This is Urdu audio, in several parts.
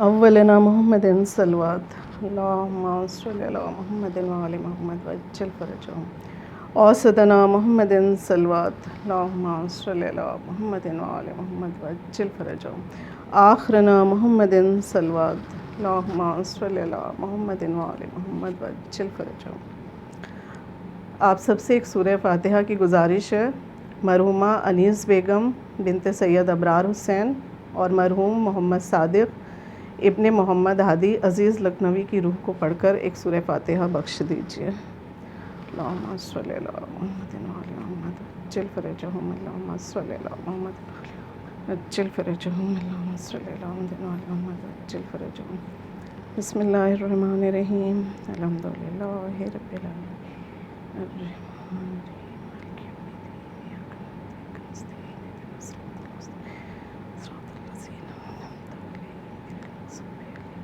أولنا محمد صلوات اللهم صل على محمد وآل محمد وعجل فرجهم. أوسطنا محمد صلوات اللهم صل على محمد وآل محمد وعجل فرجهم. آخرنا محمد صلوات اللهم صل على محمد وآل محمد وعجل فرجهم. آپ سب سے ایک سورہ فاتحہ کی گزارش ہے. مرحومہ انیس بیگم بنت سید ابرار حسین اور مرحوم محمد صادق ابن محمد ہادی عزیز لکھنوی کی روح کو پڑھ کر ایک سورہ فاتحہ بخش دیجیے. اللہم صلی علی محمد وعلی محمد عجل فرجہم. اللہم صلی علی محمد عجل فرجہم. اللہم صلی علی محمد وعلی محمد عجل فرجہم. بسم اللہ الرحمن الرحیم. الحمدللہ رب العالمین الرحمن الرحیم مالک یوم الدین ایاک نعبد و ایاک نستعین اهدنا الصراط المستقیم صراط الذین انعمت علیہم غیر المغضوب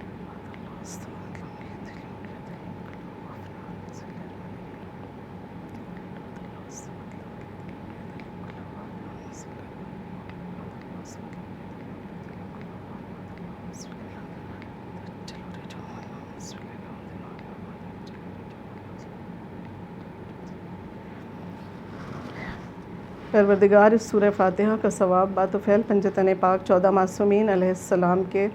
علیہم ولا الضالین. پروردگار اس سورہ فاتحہ کا ثواب باتفعل پنجتن پاک 14 معصومین علیہ السلام کے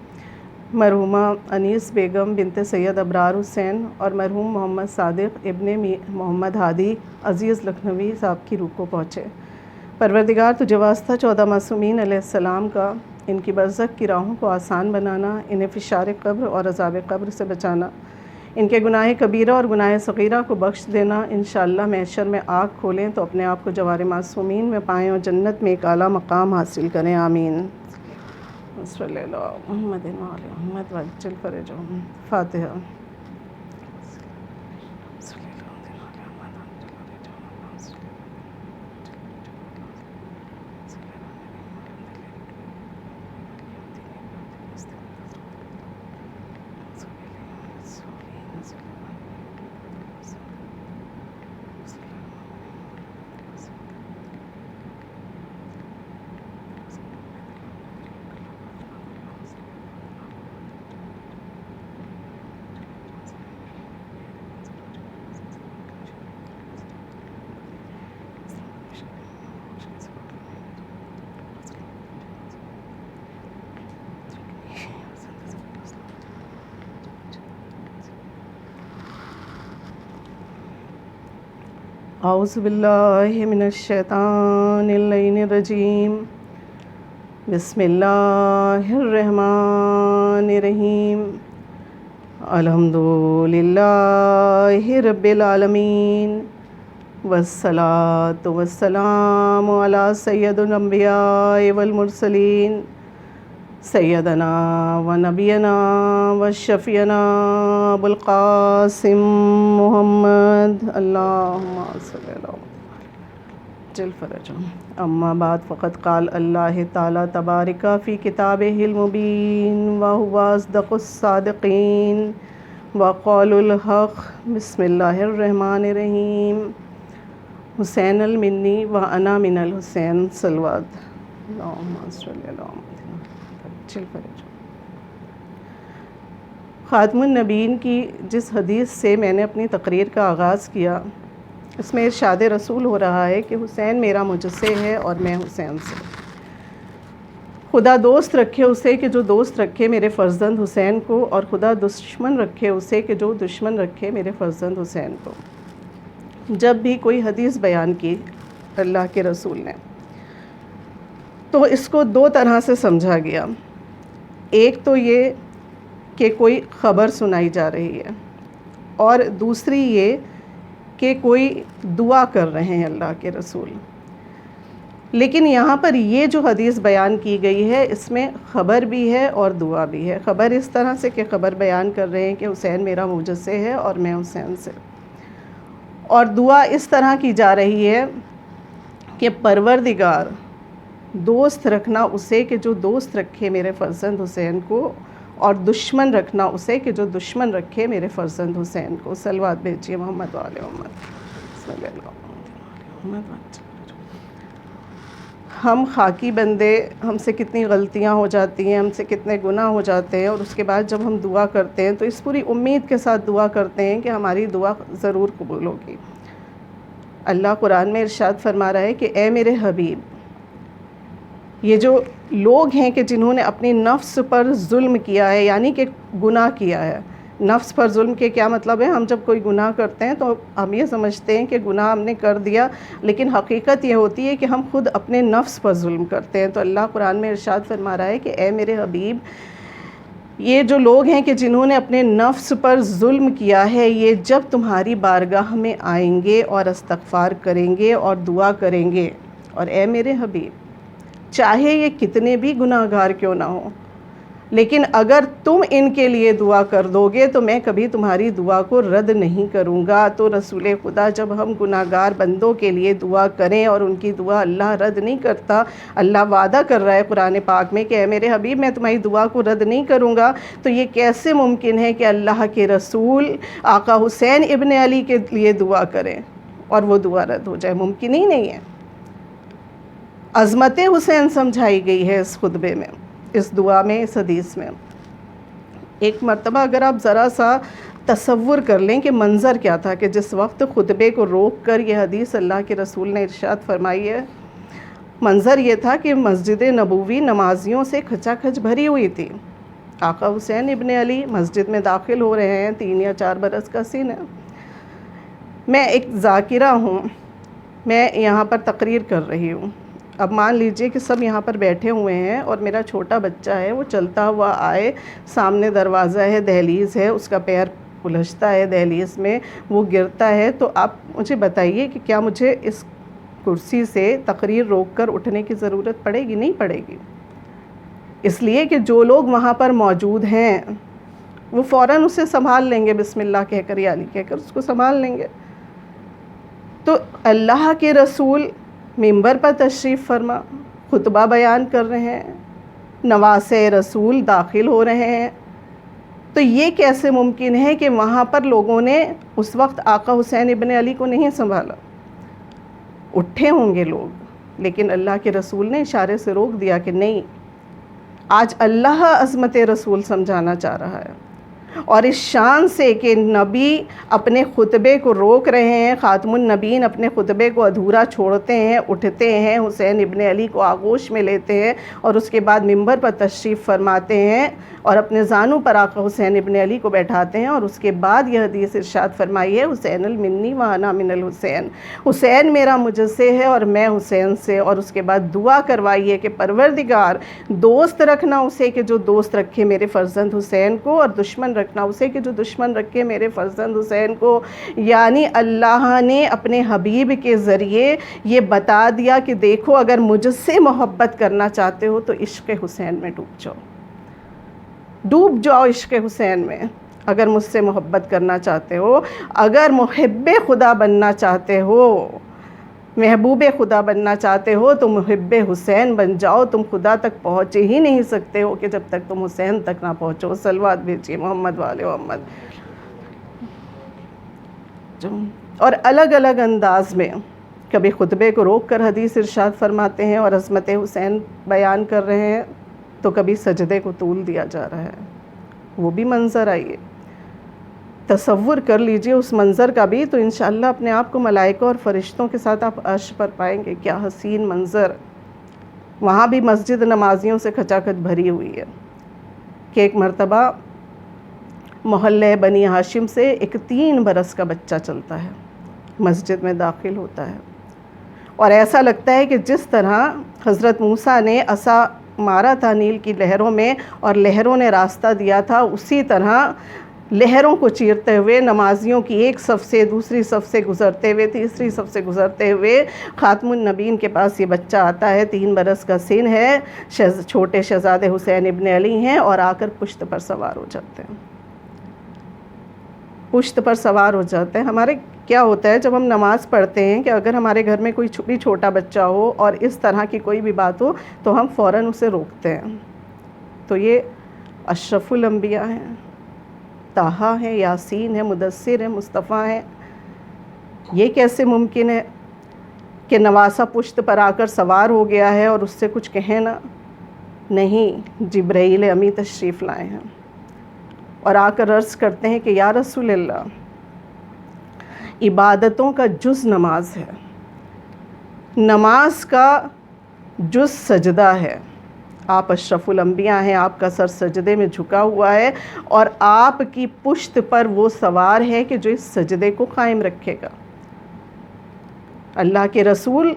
مرحومہ انیس بیگم بنت سید ابرار حسین اور مرحوم محمد صادق ابن محمد ہادی عزیز لکھنوی صاحب کی روح کو پہنچے. پروردگار تجھے واسطہ 14 معصومین علیہ السلام کا ان کی برزخ کی راہوں کو آسان بنانا، انہیں فشار قبر اور عذاب قبر سے بچانا، ان کے گناہ کبیرہ اور گناہ صغیرہ کو بخش دینا. انشاءاللہ محشر میں آنکھ کھولیں تو اپنے آپ کو جوار معصومین میں پائیں اور جنت میں ایک اعلیٰ مقام حاصل کریں. آمین. صلی اللہ محمد وعلی محمد وعجل فرجہم. فاتحہ. اعوذ باللہ من الشیطان اللعین الرجیم. بسم اللہ الرحمن الرحیم. الحمدللہ رب العالمین والصلاة والسلام علی سید الانبیاء والمرسلین سیدنا و نبینا و شفیعنا ابو القاسم محمد. اللہم صلی اللہ عجل فرجہم. اما بعد فقد قال اللہ تعالی تبارک فی کتابہ المبین وہو اصدق الصادقین وقول الحق. بسم اللہ الرحمن الرحیم. حسین المنی و انا من الحسین صلوات. اللہم صلی اللہ علیہ خاتم النبیین کی جس حدیث سے میں نے اپنی تقریر کا آغاز کیا اس میں ارشاد رسول ہو رہا ہے کہ حسین میرا مجھ سے ہے اور میں حسین سے. خدا دوست رکھے اسے کہ جو دوست رکھے میرے فرزند حسین کو، اور خدا دشمن رکھے اسے کہ جو دشمن رکھے میرے فرزند حسین کو. جب بھی کوئی حدیث بیان کی اللہ کے رسول نے تو اس کو دو طرح سے سمجھا گیا. ایک تو یہ کہ کوئی خبر سنائی جا رہی ہے، اور دوسری یہ کہ کوئی دعا کر رہے ہیں اللہ کے رسول. لیکن یہاں پر یہ جو حدیث بیان کی گئی ہے اس میں خبر بھی ہے اور دعا بھی ہے. خبر اس طرح سے کہ خبر بیان کر رہے ہیں کہ حسین میرا مجھ سے ہے اور میں حسین سے. اور دعا اس طرح کی جا رہی ہے کہ پروردگار دوست رکھنا اسے کہ جو دوست رکھے میرے فرزند حسین کو، اور دشمن رکھنا اسے کہ جو دشمن رکھے میرے فرزند حسین کو. صلوات بھیجیے محمد وآل محمد. صلی اللہ علیہ وسلم. ہم خاکی بندے، ہم سے کتنی غلطیاں ہو جاتی ہیں، ہم سے کتنے گناہ ہو جاتے ہیں، اور اس کے بعد جب ہم دعا کرتے ہیں تو اس پوری امید کے ساتھ دعا کرتے ہیں کہ ہماری دعا ضرور قبول ہوگی۔ اللہ قرآن میں ارشاد فرما رہا ہے کہ اے میرے حبیب، یہ جو لوگ ہیں کہ جنہوں نے اپنی نفس پر ظلم کیا ہے، یعنی کہ گناہ کیا ہے۔ نفس پر ظلم کے کیا مطلب ہے؟ ہم جب کوئی گناہ کرتے ہیں تو ہم یہ سمجھتے ہیں کہ گناہ ہم نے کر دیا، لیکن حقیقت یہ ہوتی ہے کہ ہم خود اپنے نفس پر ظلم کرتے ہیں۔ تو اللہ قرآن میں ارشاد فرما رہا ہے کہ اے میرے حبیب، یہ جو لوگ ہیں کہ جنہوں نے اپنے نفس پر ظلم کیا ہے، یہ جب تمہاری بارگاہ میں آئیں گے اور استغفار کریں گے اور دعا کریں گے، اور اے میرے حبیب، چاہے یہ کتنے بھی گناہ گار کیوں نہ ہوں، لیکن اگر تم ان کے لیے دعا کر دو گے تو میں کبھی تمہاری دعا کو رد نہیں کروں گا۔ تو رسول خدا، جب ہم گناہ گار بندوں کے لیے دعا کریں اور ان کی دعا اللہ رد نہیں کرتا، اللہ وعدہ کر رہا ہے قرآن پاک میں کہ اے میرے حبیب، میں تمہاری دعا کو رد نہیں کروں گا، تو یہ کیسے ممکن ہے کہ اللہ کے رسول آقا حسین ابن علی کے لیے دعا کریں اور وہ دعا رد ہو جائے؟ ممکن ہی نہیں ہے۔ عظمت حسین سمجھائی گئی ہے اس خطبے میں، اس دعا میں، اس حدیث میں۔ ایک مرتبہ اگر آپ ذرا سا تصور کر لیں کہ منظر کیا تھا کہ جس وقت خطبے کو روک کر یہ حدیث اللہ کے رسول نے ارشاد فرمائی ہے، منظر یہ تھا کہ مسجد نبوی نمازیوں سے کھچا کھچ بھری ہوئی تھی۔ آقا حسین ابن علی مسجد میں داخل ہو رہے ہیں، 3 یا 4 برس کا سن ہے۔ میں ایک ذاکرہ ہوں، میں یہاں پر تقریر کر رہی ہوں۔ اب مان لیجئے کہ سب یہاں پر بیٹھے ہوئے ہیں اور میرا چھوٹا بچہ ہے، وہ چلتا ہوا آئے، سامنے دروازہ ہے، دہلیز ہے، اس کا پیر الجھتا ہے دہلیز میں، وہ گرتا ہے، تو آپ مجھے بتائیے کہ کیا مجھے اس کرسی سے تقریر روک کر اٹھنے کی ضرورت پڑے گی؟ نہیں پڑے گی۔ اس لیے کہ جو لوگ وہاں پر موجود ہیں وہ فوراً اسے سنبھال لیں گے، بسم اللہ کہہ کر یا علی کہہ کر اس کو سنبھال لیں گے۔ تو اللہ کے رسول منبر پر تشریف فرما خطبہ بیان کر رہے ہیں، نواسے رسول داخل ہو رہے ہیں، تو یہ کیسے ممکن ہے کہ وہاں پر لوگوں نے اس وقت آقا حسین ابن علی کو نہیں سنبھالا؟ اٹھے ہوں گے لوگ، لیکن اللہ کے رسول نے اشارے سے روک دیا کہ نہیں، آج اللہ عظمت رسول سمجھانا چاہ رہا ہے، اور اس شان سے کہ نبی اپنے خطبے کو روک رہے ہیں، خاتم النبیین اپنے خطبے کو ادھورا چھوڑتے ہیں، اٹھتے ہیں، حسین ابن علی کو آغوش میں لیتے ہیں اور اس کے بعد منبر پر تشریف فرماتے ہیں اور اپنے زانوں پر آقا حسین ابن علی کو بیٹھاتے ہیں، اور اس کے بعد یہ حدیث ارشاد فرمائی ہے حسین المنی وانا من الحسین، حسین میرا مجھ سے ہے اور میں حسین سے، اور اس کے بعد دعا کروائی ہے کہ پروردگار دوست رکھنا اسے کہ جو دوست رکھے میرے فرزند حسین کو، اور دشمن رکھنا اسے کہ جو دشمن رکھے میرے فرزند حسین کو۔ یعنی اللہ نے اپنے حبیب کے ذریعے یہ بتا دیا کہ دیکھو، اگر مجھ سے محبت کرنا چاہتے ہو تو عشق حسین میں ڈوب جاؤ عشق حسین میں۔ اگر مجھ سے محبت کرنا چاہتے ہو، اگر محب خدا بننا چاہتے ہو، محبوب خدا بننا چاہتے ہو، تو محب حسین بن جاؤ۔ تم خدا تک پہنچ ہی نہیں سکتے ہو کہ جب تک تم حسین تک نہ پہنچو۔ صلوات بھیجیے محمد والے محمد۔ اور الگ الگ انداز میں کبھی خطبے کو روک کر حدیث ارشاد فرماتے ہیں اور عظمت حسین بیان کر رہے ہیں، تو کبھی سجدے کو طول دیا جا رہا ہے۔ وہ بھی منظر آئیے، تصور کر لیجئے اس منظر کا بھی، تو انشاءاللہ اپنے آپ کو ملائکہ اور فرشتوں کے ساتھ آپ عرش پر پائیں گے۔ کیا حسین منظر! وہاں بھی مسجد نمازیوں سے کھچا کھچ بھری ہوئی ہے کہ ایک مرتبہ محلہ بنی ہاشم سے ایک 3 برس کا بچہ چلتا ہے، مسجد میں داخل ہوتا ہے، اور ایسا لگتا ہے کہ جس طرح حضرت موسیٰ نے عصا مارا تھا نیل کی لہروں میں اور لہروں نے راستہ دیا تھا، اسی طرح لہروں کو چیرتے ہوئے نمازیوں کی ایک صف سے دوسری صف سے گزرتے ہوئے تیسری صف سے گزرتے ہوئے خاتم النبیین کے پاس یہ بچہ آتا ہے، 3 برس کا سن ہے، چھوٹے شہزادے حسین ابن علی ہیں، اور آ کر پشت پر سوار ہو جاتے ہیں۔ پشت پر سوار ہو جاتے ہیں۔ ہمارے کیا ہوتا ہے جب ہم نماز پڑھتے ہیں کہ اگر ہمارے گھر میں کوئی بھی چھوٹا بچہ ہو اور اس طرح کی کوئی بھی بات ہو تو ہم فوراً اسے روکتے ہیں۔ تو یہ اشرف الانبیاء ہیں، طٰہٰ ہیں، یاسین ہیں، مدثر ہیں، مصطفیٰ ہیں، یہ کیسے ممکن ہے؟ کہ نواسہ پشت پر آ کر سوار ہو گیا ہے اور اس سے کچھ کہیں نا، نہیں، جبرائیل امی تشریف لائے ہیں اور آ کر عرض کرتے ہیں کہ یا رسول اللہ، عبادتوں کا جز نماز ہے، نماز کا جز سجدہ ہے، آپ اشرف الانبیاء ہیں، آپ کا سر سجدے میں جھکا ہوا ہے اور آپ کی پشت پر وہ سوار ہے کہ جو اس سجدے کو قائم رکھے گا۔ اللہ کے رسول،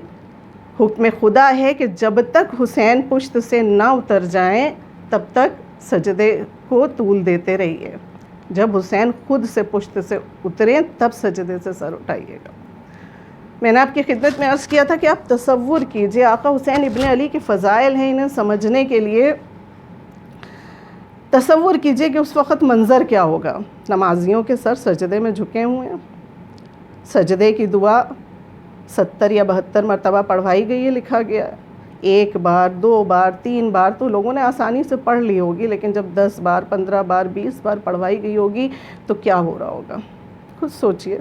حکم خدا ہے کہ جب تک حسین پشت سے نہ اتر جائیں تب تک سجدے کو طول دیتے رہیے، جب حسین خود سے پشت سے اتریں تب سجدے سے سر اٹھائیے گا۔ میں نے آپ کی خدمت میں عرض کیا تھا کہ آپ تصور کیجئے، آقا حسین ابن علی کے فضائل ہیں، انہیں سمجھنے کے لیے تصور کیجئے کہ اس وقت منظر کیا ہوگا۔ نمازیوں کے سر سجدے میں جھکے ہوئے ہیں، سجدے کی دعا 70 یا 72 مرتبہ پڑھوائی گئی ہے، لکھا گیا ہے، 1 بار 2 بار 3 بار تو لوگوں نے آسانی سے پڑھ لی ہوگی، لیکن جب 10 بار 15 بار 20 بار پڑھوائی گئی ہوگی تو کیا ہو رہا ہوگا؟ خود سوچئے،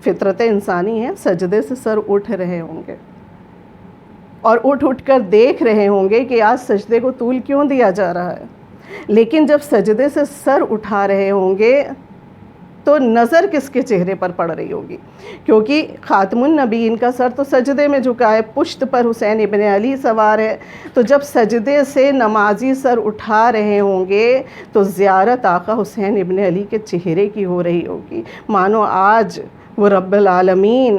فطرت انسانی ہے، سجدے سے سر اٹھ رہے ہوں گے اور اٹھ کر دیکھ رہے ہوں گے کہ آج سجدے کو طول کیوں دیا جا رہا ہے، لیکن جب سجدے سے سر اٹھا رہے ہوں گے تو نظر کس کے چہرے پر پڑ رہی ہوگی؟ کیونکہ خاتم النبیین کا سر تو سجدے میں جھکا ہے، پشت پر حسین ابن علی سوار ہے، تو جب سجدے سے نمازی سر اٹھا رہے ہوں گے تو زیارت آقا حسین ابن علی کے چہرے کی ہو رہی ہوگی، مانو آج وہ رب العالمین،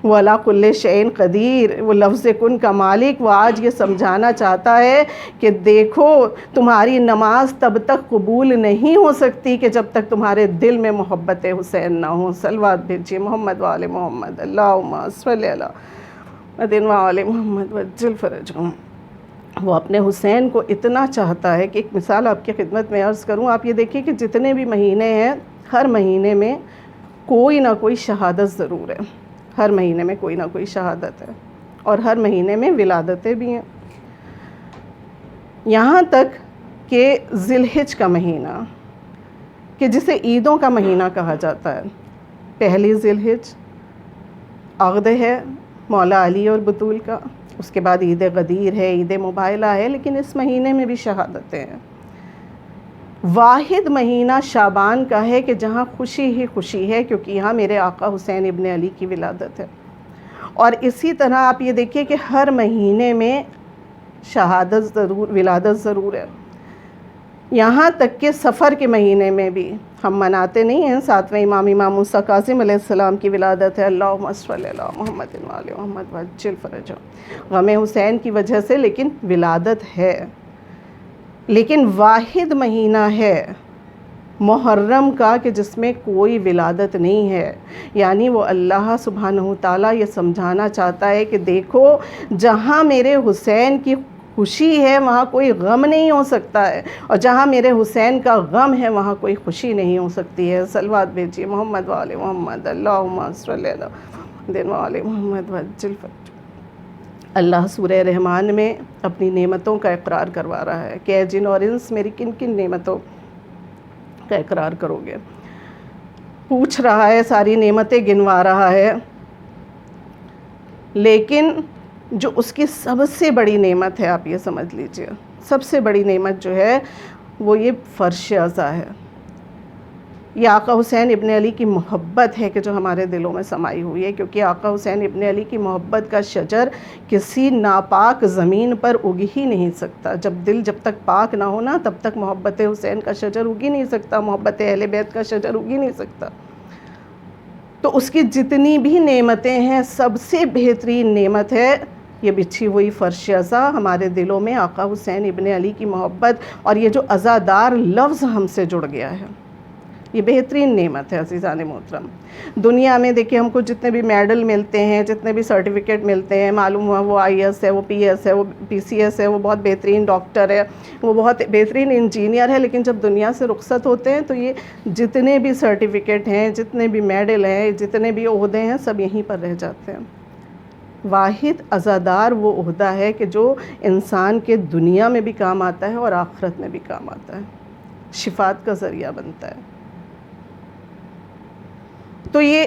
وہ علی کل شیء قدیر، وہ لفظ کن کا مالک، وہ آج یہ سمجھانا چاہتا ہے کہ دیکھو، تمہاری نماز تب تک قبول نہیں ہو سکتی کہ جب تک تمہارے دل میں محبت حسین نہ ہو۔ صلوات بھیجیے محمد وآل محمد، اللہم صلی علی محمد وآل محمد وعجل فرجہم۔ وہ اپنے حسین کو اتنا چاہتا ہے کہ ایک مثال آپ کی خدمت میں عرض کروں، آپ یہ دیکھیے کہ جتنے بھی مہینے ہیں، ہر مہینے میں کوئی نہ کوئی شہادت ضرور ہے، ہر مہینے میں کوئی نہ کوئی شہادت ہے، اور ہر مہینے میں ولادتیں بھی ہیں، یہاں تک کہ ذی الحجہ کا مہینہ، کہ جسے عیدوں کا مہینہ کہا جاتا ہے، پہلی ذی الحجہ عقد ہے مولا علی اور بطول کا، اس کے بعد عید غدیر ہے، عید مباہلہ ہے، لیکن اس مہینے میں بھی شہادتیں ہیں۔ واحد مہینہ شعبان کا ہے کہ جہاں خوشی ہی خوشی ہے، کیونکہ یہاں میرے آقا حسین ابن علی کی ولادت ہے، اور اسی طرح آپ یہ دیکھیے کہ ہر مہینے میں شہادت ضرور، ولادت ضرور ہے، یہاں تک کہ سفر کے مہینے میں بھی ہم مناتے نہیں ہیں، 7ویں امام موسیٰ کاظم علیہ السلام کی ولادت ہے، اللہم صلی علی محمد وآل محمد وعجل فرجہم، غم حسین کی وجہ سے، لیکن ولادت ہے۔ لیکن واحد مہینہ ہے محرم کا کہ جس میں کوئی ولادت نہیں ہے، یعنی وہ اللہ سبحانہ وتعالیٰ یہ سمجھانا چاہتا ہے کہ دیکھو، جہاں میرے حسین کی خوشی ہے وہاں کوئی غم نہیں ہو سکتا ہے، اور جہاں میرے حسین کا غم ہے وہاں کوئی خوشی نہیں ہو سکتی ہے۔ صلوات بھیجیے محمد وآل محمد، اللہم صلی علی محمد وآل محمد وعجل فرجہم۔ اللہ سورہ رحمان میں اپنی نعمتوں کا اقرار کروا رہا ہے کہ اے جن اور انس میری کن کن نعمتوں کا اقرار کرو گے، پوچھ رہا ہے، ساری نعمتیں گنوا رہا ہے، لیکن جو اس کی سب سے بڑی نعمت ہے، آپ یہ سمجھ لیجئے، سب سے بڑی نعمت جو ہے وہ یہ فرش عزا ہے، یہ آقا حسین ابن علی کی محبت ہے کہ جو ہمارے دلوں میں سمائی ہوئی ہے، کیونکہ آقا حسین ابن علی کی محبت کا شجر کسی ناپاک زمین پر اگ ہی نہیں سکتا، جب تک پاک نہ ہونا تب تک محبت حسین کا شجر اگ ہی نہیں سکتا، محبت اہل بیت کا شجر اگ ہی نہیں سکتا۔ تو اس کی جتنی بھی نعمتیں ہیں، سب سے بہترین نعمت ہے یہ بچھی ہوئی فرش عزا، ہمارے دلوں میں آقا حسین ابن علی کی محبت، اور یہ جو عزادار لفظ ہم سے جڑ گیا ہے، یہ بہترین نعمت ہے عزیزان محترم۔ دنیا میں دیکھیں ہم کو جتنے بھی میڈل ملتے ہیں، جتنے بھی سرٹیفکیٹ ملتے ہیں، معلوم ہوا وہ IAS ہے، وہ PS ہے، وہ PCS ہے، وہ بہت بہترین ڈاکٹر ہے، وہ بہت بہترین انجینئر ہے، لیکن جب دنیا سے رخصت ہوتے ہیں تو یہ جتنے بھی سرٹیفکیٹ ہیں، جتنے بھی میڈل ہیں، جتنے بھی عہدے ہیں، سب یہیں پر رہ جاتے ہیں۔ واحد عزادار وہ عہدہ ہے کہ جو انسان کے دنیا میں بھی کام آتا ہے اور آخرت میں بھی کام آتا ہے، شفاعت کا ذریعہ بنتا ہے۔ تو یہ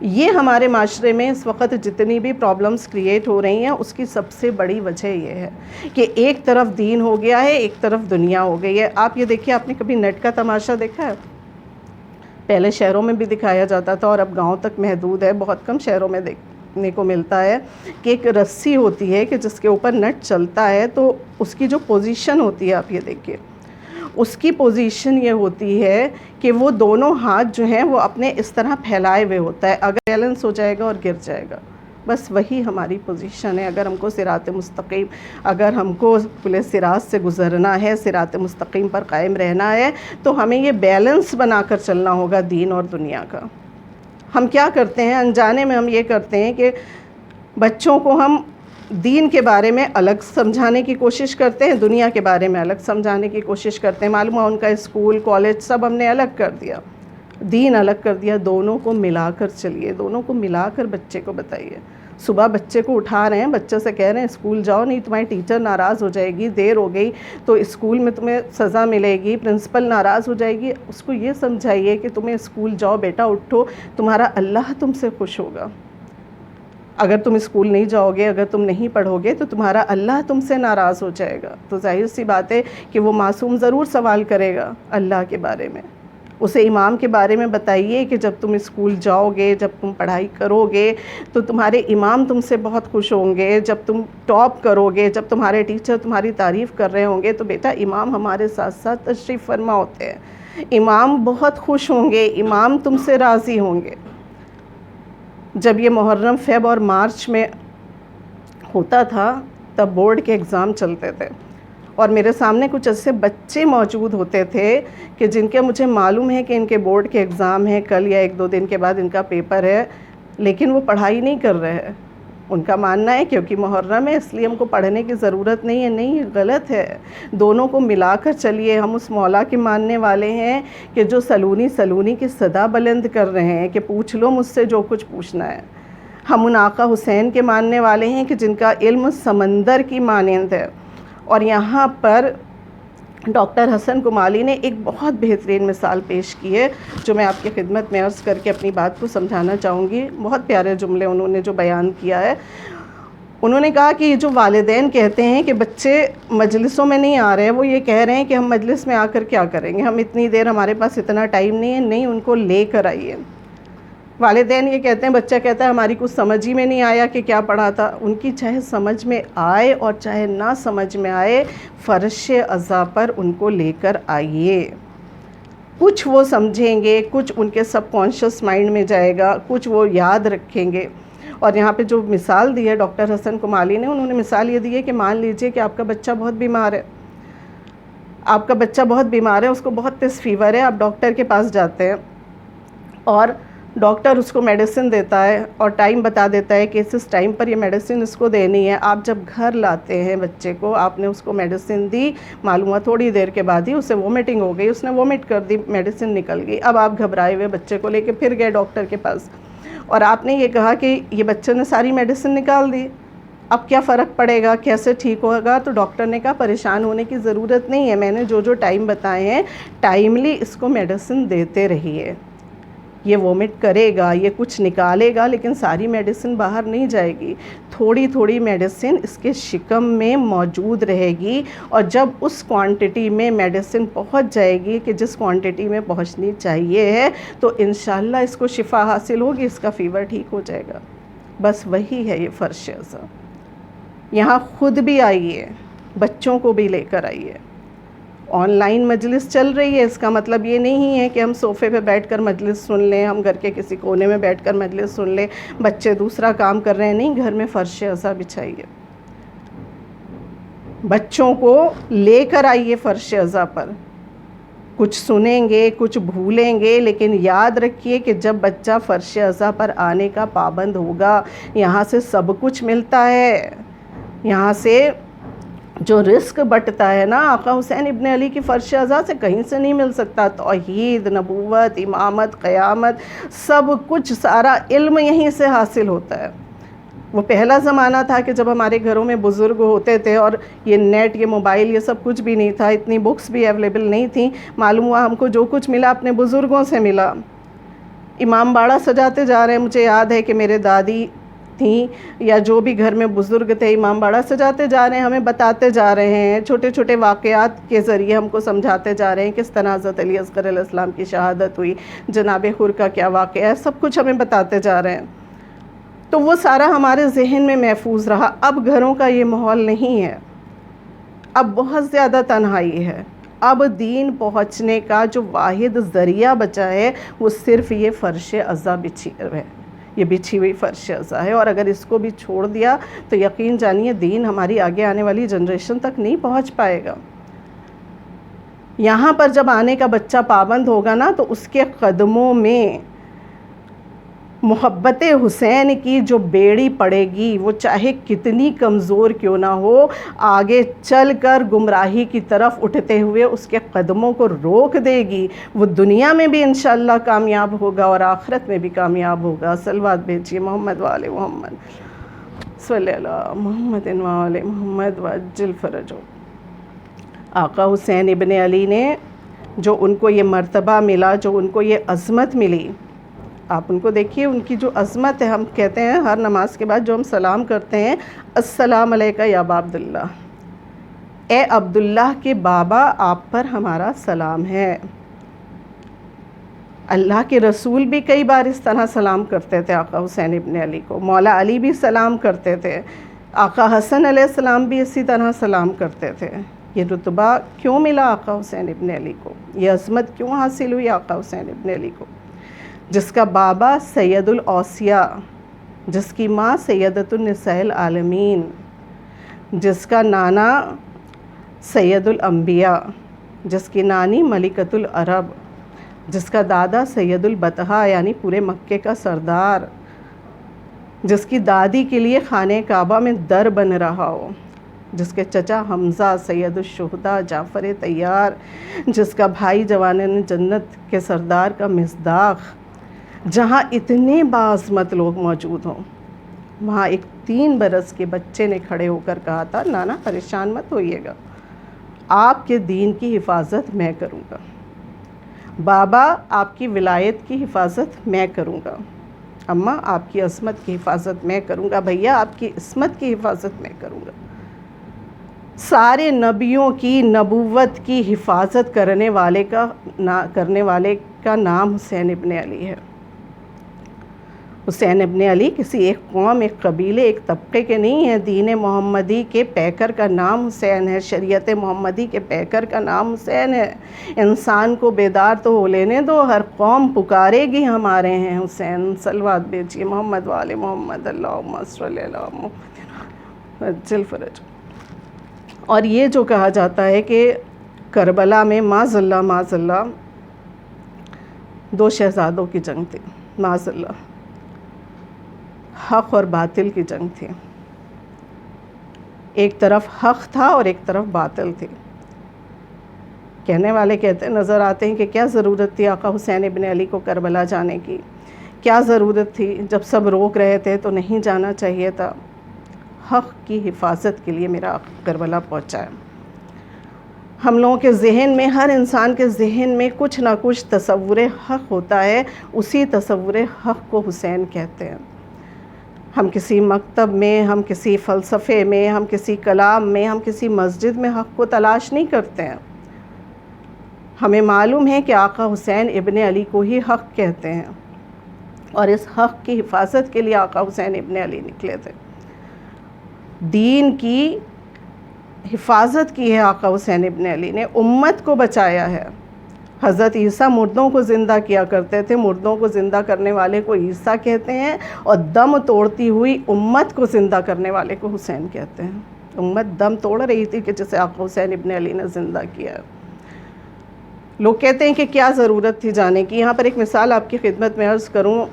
یہ ہمارے معاشرے میں اس وقت جتنی بھی پرابلمس کریٹ ہو رہی ہیں اس کی سب سے بڑی وجہ یہ ہے کہ ایک طرف دین ہو گیا ہے، ایک طرف دنیا ہو گئی ہے۔ آپ یہ دیکھیے، آپ نے کبھی نیٹ کا تماشا دیکھا ہے؟ پہلے شہروں میں بھی دکھایا جاتا تھا اور اب گاؤں تک محدود ہے، بہت کم شہروں میں دیکھنے کو ملتا ہے کہ ایک رسی ہوتی ہے کہ جس کے اوپر نیٹ چلتا ہے، تو اس کی جو پوزیشن ہوتی ہے، آپ یہ دیکھیے، اس کی پوزیشن یہ ہوتی ہے کہ وہ دونوں ہاتھ جو ہیں وہ اپنے اس طرح پھیلائے ہوئے ہوتا ہے، اگر بیلنس ہو جائے گا اور گر جائے گا، بس وہی ہماری پوزیشن ہے۔ اگر ہم کو صراط مستقیم، اگر ہم کو پل صراط سے گزرنا ہے، صراط مستقیم پر قائم رہنا ہے، تو ہمیں یہ بیلنس بنا کر چلنا ہوگا دین اور دنیا کا۔ ہم کیا کرتے ہیں؟ انجانے میں ہم یہ کرتے ہیں کہ بچوں کو ہم دین کے بارے میں الگ سمجھانے کی کوشش کرتے ہیں، دنیا کے بارے میں الگ سمجھانے کی کوشش کرتے ہیں۔ معلوم ہے ان کا اسکول، کالج سب ہم نے الگ کر دیا، دین الگ کر دیا۔ دونوں کو ملا کر چلیے، دونوں کو ملا کر بچے کو بتائیے۔ صبح بچے کو اٹھا رہے ہیں، بچے سے کہہ رہے ہیں اسکول جاؤ، نہیں تمہاری ٹیچر ناراض ہو جائے گی، دیر ہو گئی تو اسکول میں تمہیں سزا ملے گی، پرنسپل ناراض ہو جائے گی۔ اس کو یہ سمجھائیے کہ تمہیں اسکول جاؤ بیٹا، اٹھو، تمہارا اللہ تم سے خوش ہوگا۔ اگر تم اسکول نہیں جاؤ گے، اگر تم نہیں پڑھو گے تو تمہارا اللہ تم سے ناراض ہو جائے گا۔ تو ظاہر سی بات ہے کہ وہ معصوم ضرور سوال کرے گا اللہ کے بارے میں۔ اسے امام کے بارے میں بتائیے کہ جب تم اسکول جاؤ گے، جب تم پڑھائی کرو گے تو تمہارے امام تم سے بہت خوش ہوں گے۔ جب تم ٹاپ کرو گے، جب تمہارے ٹیچر تمہاری تعریف کر رہے ہوں گے تو بیٹا امام ہمارے ساتھ ساتھ تشریف فرما ہوتے ہیں، امام بہت خوش ہوں گے، امام تم سے راضی ہوں گے۔ جب یہ محرم، فیب اور مارچ میں ہوتا تھا تب بورڈ کے اگزام چلتے تھے اور میرے سامنے کچھ ایسے بچے موجود ہوتے تھے کہ جن کے مجھے معلوم ہے کہ ان کے بورڈ کے اگزام ہیں کل یا 1-2 دن کے بعد ان کا پیپر ہے، لیکن وہ پڑھائی نہیں کر رہے ہیں۔ ان کا ماننا ہے کیونکہ محرم ہے اس لیے ہم کو پڑھنے کی ضرورت نہیں ہے۔ نہیں، غلط ہے۔ دونوں کو ملا کر چلیے۔ ہم اس مولا کے ماننے والے ہیں کہ جو سلونی سلونی کی صدا بلند کر رہے ہیں کہ پوچھ لو مجھ سے جو کچھ پوچھنا ہے۔ ہم ان آقا حسین کے ماننے والے ہیں کہ جن کا علم سمندر کی مانند ہے۔ اور یہاں پر ڈاکٹر حسن کمالی نے ایک بہت بہترین مثال پیش کی ہے جو میں آپ کی خدمت میں عرض کر کے اپنی بات کو سمجھانا چاہوں گی۔ بہت پیارے جملے انہوں نے جو بیان کیا ہے۔ انہوں نے کہا کہ یہ جو والدین کہتے ہیں کہ بچے مجلسوں میں نہیں آ رہے ہیں، وہ یہ کہہ رہے ہیں کہ ہم مجلس میں آ کر کیا کریں گے، ہم اتنی دیر، ہمارے پاس اتنا ٹائم نہیں ہے۔ نہیں، ان کو لے کر آئیے۔ والدین یہ کہتے ہیں، بچہ کہتا ہے ہماری کچھ سمجھ ہی میں نہیں آیا کہ کیا پڑھا تھا۔ ان کی چاہے سمجھ میں آئے اور چاہے نہ سمجھ میں آئے، فرش عزا پر ان کو لے کر آئیے۔ کچھ وہ سمجھیں گے، کچھ ان کے سب کانشیس مائنڈ میں جائے گا، کچھ وہ یاد رکھیں گے۔ اور یہاں پہ جو مثال دی ہے ڈاکٹر حسن کمالی نے، انہوں نے مثال یہ دی ہے کہ مان لیجئے کہ آپ کا بچہ بہت بیمار ہے، آپ کا بچہ بہت بیمار ہے، اس کو بہت تیز فیور ہے، آپ ڈاکٹر کے پاس جاتے ہیں اور ڈاکٹر اس کو میڈیسن دیتا ہے اور ٹائم بتا دیتا ہے کہ اس ٹائم پر یہ میڈیسن اس کو دینی ہے۔ آپ جب گھر لاتے ہیں بچے کو، آپ نے اس کو میڈیسن دی، معلوم ہوا تھوڑی دیر کے بعد ہی اسے وومٹنگ ہو گئی، اس نے وومٹ کر دی، میڈیسن نکل گئی۔ اب آپ گھبرائے ہوئے بچے کو لے کے پھر گئے ڈاکٹر کے پاس اور آپ نے یہ کہا کہ یہ بچے نے ساری میڈیسن نکال دی، اب کیا فرق پڑے گا، کیسے ٹھیک ہوگا؟ تو ڈاکٹر نے کہا پریشان ہونے کی ضرورت نہیں ہے، میں نے جو ٹائم بتائے ہیں ٹائملی اس کو میڈیسن دیتے رہیے۔ یہ وومٹ کرے گا، یہ کچھ نکالے گا، لیکن ساری میڈیسن باہر نہیں جائے گی، تھوڑی تھوڑی میڈیسن اس کے شکم میں موجود رہے گی، اور جب اس کوانٹٹی میں میڈیسن پہنچ جائے گی کہ جس کوانٹٹی میں پہنچنی چاہیے ہے تو انشاءاللہ اس کو شفا حاصل ہوگی، اس کا فیور ٹھیک ہو جائے گا۔ بس وہی ہے یہ فرش عزا۔ یہاں خود بھی آئیے، بچوں کو بھی لے کر آئیے۔ آن لائن مجلس چل رہی ہے، اس کا مطلب یہ نہیں ہے کہ ہم صوفے پہ بیٹھ کر مجلس سن لیں، ہم گھر کے کسی کونے میں بیٹھ کر مجلس سن لیں، بچے دوسرا کام کر رہے ہیں۔ نہیں، گھر میں فرش عزا بچھائیے، بچوں کو لے کر آئیے فرش عزا پر۔ کچھ سنیں گے، کچھ بھولیں گے، لیکن یاد رکھیے کہ جب بچہ فرش عزا پر آنے کا پابند ہوگا، یہاں سے سب کچھ ملتا ہے، یہاں سے جو رزق بٹتا ہے نا آقا حسین ابن علی کی فرش عزا سے کہیں سے نہیں مل سکتا۔ توحید، نبوت، امامت، قیامت، سب کچھ، سارا علم یہیں سے حاصل ہوتا ہے۔ وہ پہلا زمانہ تھا کہ جب ہمارے گھروں میں بزرگ ہوتے تھے اور یہ نیٹ، یہ موبائل، یہ سب کچھ بھی نہیں تھا، اتنی بکس بھی اویلیبل نہیں تھیں، معلوم ہوا ہم کو جو کچھ ملا اپنے بزرگوں سے ملا۔ امام باڑہ سجاتے جا رہے ہیں. مجھے یاد ہے کہ میرے دادی تھیں یا جو بھی گھر میں بزرگ تھے امام باڑہ سجاتے جا رہے ہیں, ہمیں بتاتے جا رہے ہیں, چھوٹے چھوٹے واقعات کے ذریعے ہم کو سمجھاتے جا رہے ہیں کس طرح حضرت علی اصغر علیہ السلام کی شہادت ہوئی, جناب حر کا کیا واقعہ ہے, سب کچھ ہمیں بتاتے جا رہے ہیں. تو وہ سارا ہمارے ذہن میں محفوظ رہا. اب گھروں کا یہ ماحول نہیں ہے, اب بہت زیادہ تنہائی ہے. اب دین پہنچنے کا جو واحد ذریعہ بچا ہے وہ صرف یہ فرش عزا بچھی ہے, یہ بچھی ہوئی فرش عزا ہے. اور اگر اس کو بھی چھوڑ دیا تو یقین جانیے دین ہماری آگے آنے والی جنریشن تک نہیں پہنچ پائے گا. یہاں پر جب آنے کا بچہ پابند ہوگا نا تو اس کے قدموں میں محبت حسین کی جو بیڑی پڑے گی, وہ چاہے کتنی کمزور کیوں نہ ہو, آگے چل کر گمراہی کی طرف اٹھتے ہوئے اس کے قدموں کو روک دے گی. وہ دنیا میں بھی انشاءاللہ کامیاب ہوگا اور آخرت میں بھی کامیاب ہوگا. صلوات بھیجیے محمد وآل محمد, صلی اللہ محمد وآل محمد وعجل فرجو. آقا حسین ابن علی نے جو ان کو یہ مرتبہ ملا, جو ان کو یہ عظمت ملی, آپ ان کو دیکھیے, ان کی جو عظمت ہے. ہم کہتے ہیں ہر نماز کے بعد جو ہم سلام کرتے ہیں, السلام علیکہ یا ابا عبداللہ, اے عبداللہ کے بابا آپ پر ہمارا سلام ہے. اللہ کے رسول بھی کئی بار اس طرح سلام کرتے تھے آقا حسین ابن علی کو, مولا علی بھی سلام کرتے تھے, آقا حسن علیہ السلام بھی اسی طرح سلام کرتے تھے. یہ رتبہ کیوں ملا آقا حسین ابن علی کو, یہ عظمت کیوں حاصل ہوئی آقا حسین ابن علی کو, جس کا بابا سید الاوصیاء, جس کی ماں سیدۃ النساء العالمین, جس کا نانا سید الانبیاء, جس کی نانی ملکۃ العرب, جس کا دادا سید البطحاء یعنی پورے مکے کا سردار, جس کی دادی کے لیے خانہ کعبہ میں در بن رہا ہو, جس کے چچا حمزہ سید الشہداء جعفر طیار, جس کا بھائی جوان جنت کے سردار کا مصداق, جہاں اتنے باعظمت لوگ موجود ہوں, وہاں ایک 3 برس کے بچے نے کھڑے ہو کر کہا تھا, نانا پریشان مت ہوئیے گا, آپ کے دین کی حفاظت میں کروں گا, بابا آپ کی ولایت کی حفاظت میں کروں گا, اماں آپ کی عصمت کی حفاظت میں کروں گا, بھیا آپ کی عصمت کی حفاظت میں کروں گا. سارے نبیوں کی نبوت کی حفاظت کرنے والے کا نام حسین ابن علی ہے. حسین ابن علی کسی ایک قوم, ایک قبیلے, ایک طبقے کے نہیں ہیں. دین محمدی کے پیکر کا نام حسین ہے, شریعت محمدی کے پیکر کا نام حسین ہے. انسان کو بیدار تو ہو لینے دو, ہر قوم پکارے گی ہمارے ہیں حسین. صلوات بھیجیے محمد وآل محمد, اللہم صلی علی محمد وعجل فرج. اور یہ جو کہا جاتا ہے کہ کربلا میں معاذ اللہ 2 شہزادوں کی جنگ تھی, معاذ اللہ, حق اور باطل کی جنگ تھی. ایک طرف حق تھا اور ایک طرف باطل تھی. کہنے والے کہتے نظر آتے ہیں کہ کیا ضرورت تھی آقا حسین ابن علی کو کربلا جانے کی, کیا ضرورت تھی, جب سب روک رہے تھے تو نہیں جانا چاہیے تھا. حق کی حفاظت کے لیے میرا کربلا پہنچا ہے. ہم لوگوں کے ذہن میں, ہر انسان کے ذہن میں کچھ نہ کچھ تصور حق ہوتا ہے, اسی تصور حق کو حسین کہتے ہیں. ہم کسی مکتب میں, ہم کسی فلسفے میں, ہم کسی کلام میں, ہم کسی مسجد میں حق کو تلاش نہیں کرتے ہیں. ہمیں معلوم ہے کہ آقا حسین ابن علی کو ہی حق کہتے ہیں, اور اس حق کی حفاظت کے لیے آقا حسین ابن علی نکلے تھے. دین کی حفاظت کی ہے آقا حسین ابن علی نے, امت کو بچایا ہے. حضرت عیسیٰ مردوں کو زندہ کیا کرتے تھے, مردوں کو زندہ کرنے والے کو عیسیٰ کہتے ہیں, اور دم توڑتی ہوئی امت کو زندہ کرنے والے کو حسین کہتے ہیں. امت دم توڑ رہی تھی کہ جسے آقا حسین ابن علی نے زندہ کیا ہے. لوگ کہتے ہیں کہ کیا ضرورت تھی جانے کی. یہاں پر ایک مثال آپ کی خدمت میں عرض کروں,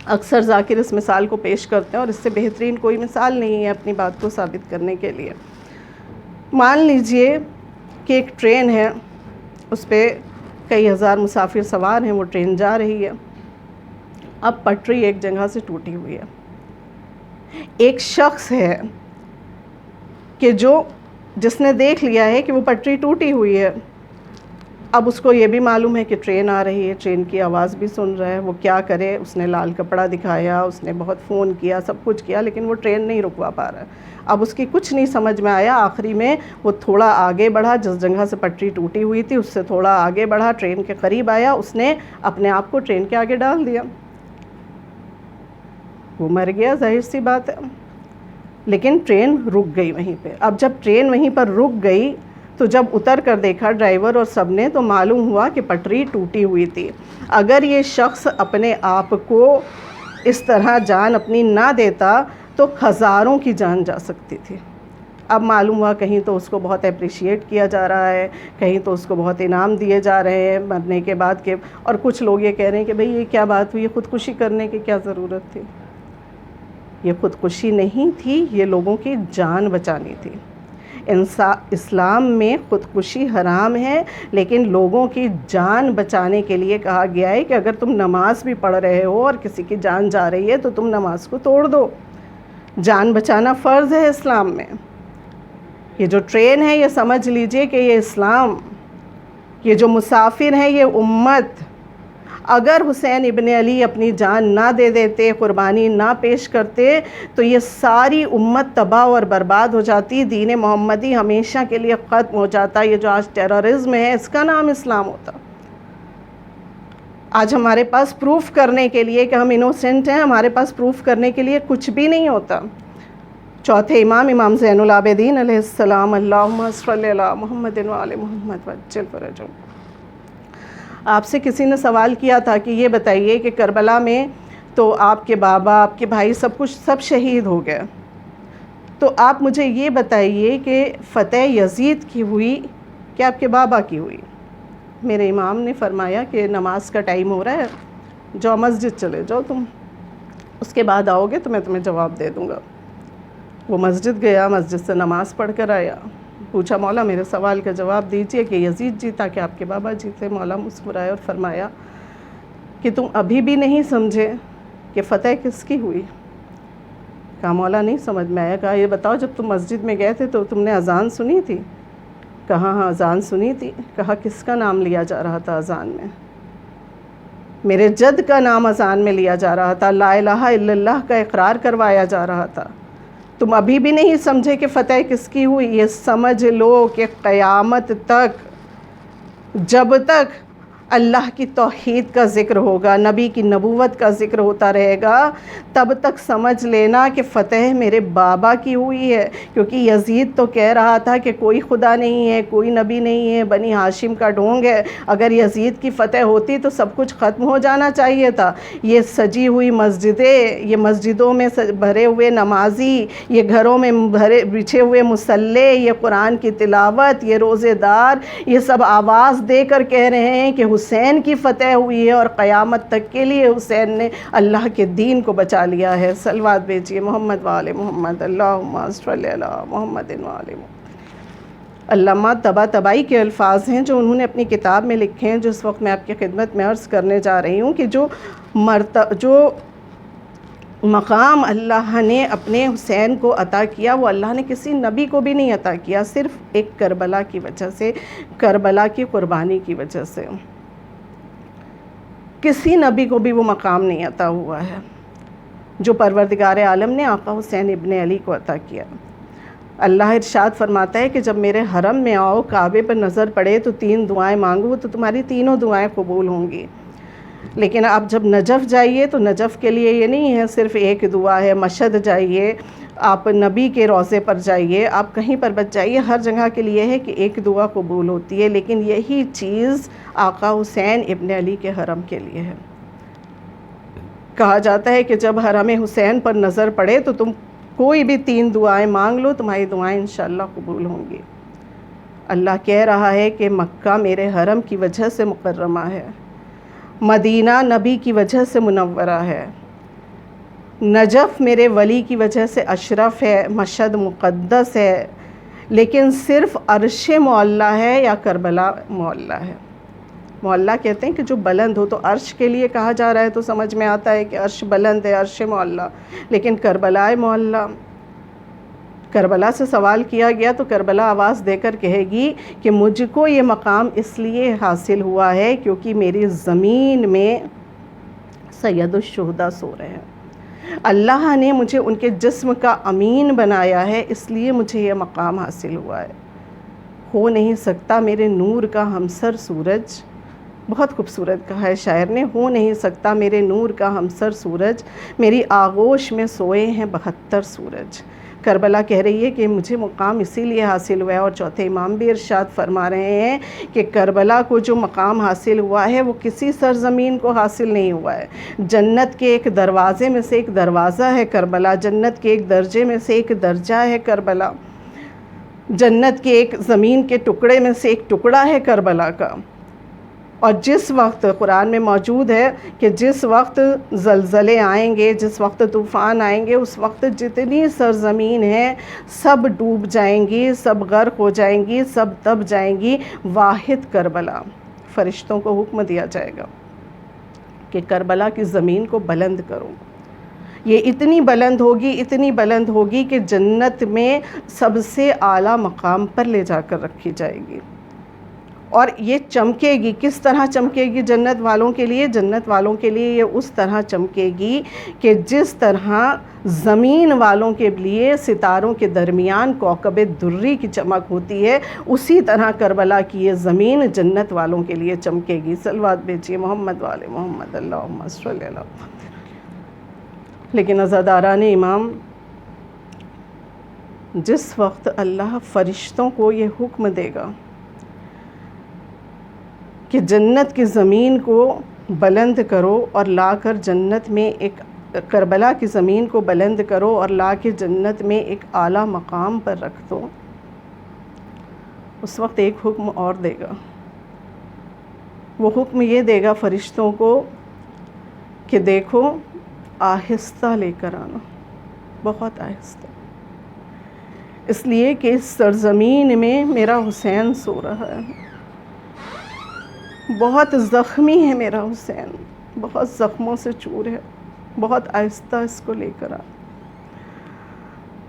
اکثر ذاکر اس مثال کو پیش کرتے ہیں, اور اس سے بہترین کوئی مثال نہیں ہے اپنی بات کو ثابت کرنے کے لیے. مان لیجئے کہ ایک ٹرین ہے, اس پہ کئی ہزار مسافر سوار ہیں, وہ ٹرین جا رہی ہے. اب پٹری ایک جگہ سے ٹوٹی ہوئی ہے. ایک شخص ہے کہ جس نے دیکھ لیا ہے کہ وہ پٹری ٹوٹی ہوئی ہے, اب اس کو یہ بھی معلوم ہے کہ ٹرین آ رہی ہے، ٹرین کی آواز بھی سن رہا ہے، وہ کیا کرے؟ اس نے لال کپڑا دکھایا، اس نے بہت فون کیا، سب کچھ کیا، لیکن وہ ٹرین نہیں رکوا پا رہا ہے۔ اب اس کی کچھ نہیں سمجھ میں آیا، آخری میں وہ تھوڑا آگے بڑھا، جس جگہ سے پٹری ٹوٹی ہوئی تھی اس سے تھوڑا آگے بڑھا، ٹرین کے قریب آیا، اس نے اپنے آپ کو ٹرین کے آگے ڈال دیا، وہ مر گیا، ظاہر سی بات ہے۔ لیکن ٹرین رک گئی وہیں پہ۔ اب جب ٹرین وہیں پر رک گئی تو جب اتر کر دیکھا ڈرائیور اور سب نے، تو معلوم ہوا کہ پٹری ٹوٹی ہوئی تھی۔ اگر یہ شخص اپنے آپ کو اس طرح جان اپنی نہ دیتا تو ہزاروں کی جان جا سکتی تھی۔ اب معلوم ہوا کہیں تو اس کو بہت اپریشیٹ کیا جا رہا ہے، کہیں تو اس کو بہت انعام دیے جا رہے ہیں مرنے کے بعد کے، اور کچھ لوگ یہ کہہ رہے ہیں کہ بھئی یہ کیا بات ہوئی، خودکشی کرنے کی کیا ضرورت تھی؟ یہ خودکشی نہیں تھی، یہ لوگوں کی جان بچانی تھی۔ اسلام میں خودکشی حرام ہے، لیکن لوگوں کی جان بچانے کے لیے کہا گیا ہے کہ اگر تم نماز بھی پڑھ رہے ہو اور کسی کی جان جا رہی ہے تو تم نماز کو توڑ دو۔ جان بچانا فرض ہے اسلام میں۔ یہ جو ٹرین ہے یہ سمجھ لیجئے کہ یہ اسلام، یہ جو مسافر ہیں یہ امت، اگر حسین ابن علی اپنی جان نہ دے دیتے، قربانی نہ پیش کرتے تو یہ ساری امت تباہ اور برباد ہو جاتی، دین محمدی ہمیشہ کے لیے ختم ہو جاتا۔ یہ جو آج ٹیررزم ہے اس کا نام اسلام ہوتا۔ آج ہمارے پاس پروف کرنے کے لیے کہ ہم انوسنٹ ہیں، ہمارے پاس پروف کرنے کے لیے کچھ بھی نہیں ہوتا۔ چوتھے امام زین العابدین علیہ السلام، اللہم صلی علی محمد وعلی محمد وعجل فرجہم۔ آپ سے کسی نے سوال کیا تھا کہ یہ بتائیے کہ کربلا میں تو آپ کے بابا، آپ کے بھائی سب شہید ہو گئے، تو آپ مجھے یہ بتائیے کہ فتح یزید کی ہوئی کہ آپ کے بابا کی ہوئی؟ میرے امام نے فرمایا کہ نماز کا ٹائم ہو رہا ہے، جاؤ مسجد چلے جاؤ تم، اس کے بعد آؤ گے تو میں تمہیں جواب دے دوں گا۔ وہ مسجد گیا، مسجد سے نماز پڑھ کر آیا، پوچھا مولا میرے سوال کا جواب دیجئے کہ یزید جیتا کہ آپ کے بابا جیتے؟ مولا مسکرائے اور فرمایا کہ تم ابھی بھی نہیں سمجھے کہ فتح کس کی ہوئی؟ کہا مولا نہیں سمجھ میں آیا۔ کہا یہ بتاؤ جب تم مسجد میں گئے تھے تو تم نے اذان سنی تھی؟ کہا ہاں اذان سنی تھی۔ کہا کس کا نام لیا جا رہا تھا اذان میں؟ میرے جد کا نام اذان میں لیا جا رہا تھا، لا الہ الا اللہ کا اقرار کروایا جا رہا تھا۔ تم ابھی بھی نہیں سمجھے کہ فتح کس کی ہوئی؟ یہ سمجھ لو کہ قیامت تک جب تک اللہ کی توحید کا ذکر ہوگا، نبی کی نبوت کا ذکر ہوتا رہے گا، تب تک سمجھ لینا کہ فتح میرے بابا کی ہوئی ہے، کیونکہ یزید تو کہہ رہا تھا کہ کوئی خدا نہیں ہے، کوئی نبی نہیں ہے، بنی ہاشم کا ڈھونگ ہے۔ اگر یزید کی فتح ہوتی تو سب کچھ ختم ہو جانا چاہیے تھا۔ یہ سجی ہوئی مسجدیں، یہ مسجدوں میں بھرے ہوئے نمازی، یہ گھروں میں بچھے ہوئے مصلے، یہ قرآن کی تلاوت، یہ روزے دار، یہ سب آواز دے کر کہہ رہے ہیں کہ حسین کی فتح ہوئی ہے، اور قیامت تک کے لیے حسین نے اللہ کے دین کو بچا لیا ہے۔ صلوات بھیجیے محمد وآل محمد، اللہم صلی علی محمد وآل محمد۔ علامہ طباطبائی کے الفاظ ہیں جو انہوں نے اپنی کتاب میں لکھے ہیں، جو اس وقت میں آپ کی خدمت میں عرض کرنے جا رہی ہوں، کہ جو مقام اللہ نے اپنے حسین کو عطا کیا وہ اللہ نے کسی نبی کو بھی نہیں عطا کیا، صرف ایک کربلا کی وجہ سے، کربلا کی قربانی کی وجہ سے۔ کسی نبی کو بھی وہ مقام نہیں عطا ہوا ہے جو پروردگار عالم نے آقا حسین ابن علی کو عطا کیا۔ اللہ ارشاد فرماتا ہے کہ جب میرے حرم میں آؤ، کعبے پر نظر پڑے تو 3 دعائیں مانگو تو تمہاری تینوں دعائیں قبول ہوں گی۔ لیکن آپ جب نجف جائیے تو نجف کے لیے یہ نہیں ہے صرف ایک دعا ہے، مشہد جائیے، آپ نبی کے روضے پر جائیے، آپ کہیں پر بچ جائیے، ہر جگہ کے لیے ہے کہ ایک دعا قبول ہوتی ہے، لیکن یہی چیز آقا حسین ابن علی کے حرم کے لیے ہے۔ کہا جاتا ہے کہ جب حرم حسین پر نظر پڑے تو تم کوئی بھی 3 دعائیں مانگ لو، تمہاری دعائیں انشاءاللہ قبول ہوں گی۔ اللہ کہہ رہا ہے کہ مکہ میرے حرم کی وجہ سے مکرمہ ہے، مدینہ نبی کی وجہ سے منورہ ہے، نجف میرے ولی کی وجہ سے اشرف ہے، مشہد مقدس ہے، لیکن صرف عرش معلیٰ ہے یا کربلا معلیٰ ہے۔ معلیٰ کہتے ہیں کہ جو بلند ہو، تو عرش کے لیے کہا جا رہا ہے تو سمجھ میں آتا ہے کہ عرش بلند ہے، عرش معلیٰ، لیکن کربلا معلیٰ کربلا سے سوال کیا گیا تو کربلا آواز دے کر کہے گی کہ مجھ کو یہ مقام اس لیے حاصل ہوا ہے کیونکہ میری زمین میں سید الشہداء سو رہے ہیں، اللہ نے مجھے ان کے جسم کا امین بنایا ہے، اس لیے مجھے یہ مقام حاصل ہوا ہے۔ ہو نہیں سکتا میرے نور کا ہمسر سورج، بہت خوبصورت کہا ہے شاعر نے، ہو نہیں سکتا میرے نور کا ہمسر سورج، میری آغوش میں سوئے ہیں 72 سورج۔ کربلا کہہ رہی ہے کہ مجھے مقام اسی لیے حاصل ہوا ہے، اور چوتھے امام بھی ارشاد فرما رہے ہیں کہ کربلا کو جو مقام حاصل ہوا ہے وہ کسی سرزمین کو حاصل نہیں ہوا ہے، جنت کے ایک دروازے میں سے ایک دروازہ ہے کربلا، جنت کے ایک درجے میں سے ایک درجہ ہے کربلا، جنت کے ایک زمین کے ٹکڑے میں سے ایک ٹکڑا ہے کربلا کا۔ اور جس وقت قرآن میں موجود ہے کہ جس وقت زلزلے آئیں گے، جس وقت طوفان آئیں گے، اس وقت جتنی سرزمین ہیں سب ڈوب جائیں گی، سب غرق ہو جائیں گی، سب دب جائیں گی، واحد کربلا۔ فرشتوں کو حکم دیا جائے گا کہ کربلا کی زمین کو بلند کرو، یہ اتنی بلند ہوگی، اتنی بلند ہوگی کہ جنت میں سب سے اعلیٰ مقام پر لے جا کر رکھی جائے گی، اور یہ چمکے گی۔ کس طرح چمکے گی جنت والوں کے لیے؟ جنت والوں کے لیے یہ اس طرح چمکے گی کہ جس طرح زمین والوں کے لیے ستاروں کے درمیان کوكب دری کی چمک ہوتی ہے، اسی طرح کربلا کی یہ زمین جنت والوں کے لیے چمکے گی۔ صلوات بھیجیے محمد والے محمد، اللہم صلی علی محمد۔ لیکن عزاداران امام، جس وقت اللہ فرشتوں کو یہ حکم دے گا کہ جنت کی زمین کو بلند کرو اور لا کر جنت میں ایک کربلا کی زمین کو بلند کرو اور لا کے جنت میں ایک اعلیٰ مقام پر رکھ دو، اس وقت ایک حکم اور دے گا۔ وہ حکم یہ دے گا فرشتوں کو کہ دیکھو آہستہ لے کر آنا، بہت آہستہ، اس لیے کہ اس سرزمین میں میرا حسین سو رہا ہے، بہت زخمی ہے میرا حسین، بہت زخموں سے چور ہے، بہت آہستہ اس کو لے کر آ۔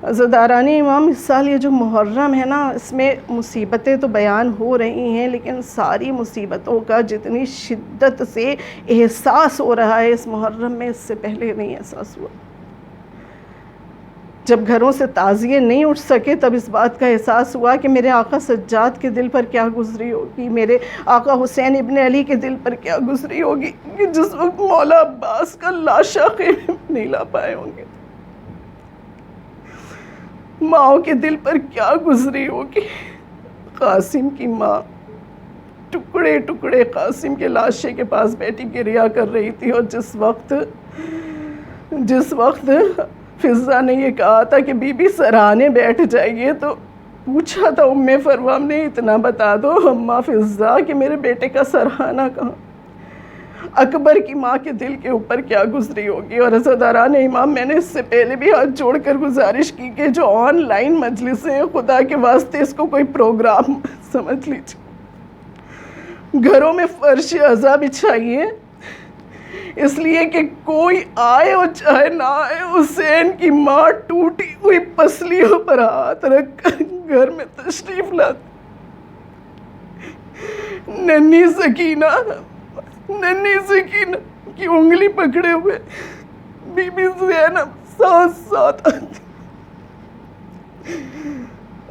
عزاداران امام، اس سال یہ جو محرم ہے نا، اس میں مصیبتیں تو بیان ہو رہی ہیں، لیکن ساری مصیبتوں کا جتنی شدت سے احساس ہو رہا ہے اس محرم میں، اس سے پہلے نہیں احساس ہوا۔ جب گھروں سے تعزیے نہیں اٹھ سکے تب اس بات کا احساس ہوا کہ میرے آقا سجاد کے دل پر کیا گزری ہوگی، میرے آقا حسین ابن علی کے دل پر کیا گزری ہوگی، کہ جس وقت مولا عباس کا لاشا خیمے میں نہیں لا پائے ہوں گے، ماؤں کے دل پر کیا گزری ہوگی۔ قاسم کی ماں ٹکڑے ٹکڑے قاسم کے لاشے کے پاس بیٹھی گریا کر رہی تھی، اور جس وقت فضہ نے یہ کہا تھا کہ بی بی سراہنے بیٹھ جائیے، تو پوچھا تھا ام فروام نے، اتنا بتا دو اماں فضہ کہ میرے بیٹے کا سرہانہ کہاں۔ اکبر کی ماں کے دل کے اوپر کیا گزری ہوگی۔ اور عزاداران امام، میں نے اس سے پہلے بھی ہاتھ جوڑ کر گزارش کی کہ جو آن لائن مجلسیں ہیں، خدا کے واسطے اس کو کوئی پروگرام سمجھ لیجیے، گھروں میں فرش عزا بچھائیے، اس لیے کہ کوئی آئے اور چاہے نہ آئے، حسین کی ماں ٹوٹی ہوئی پسلیوں پر ہاتھ رکھ کر گھر میں تشریف لاتی۔ ننھی سکینہ کی انگلی پکڑے ہوئے بی بی زینب ساتھ آتی،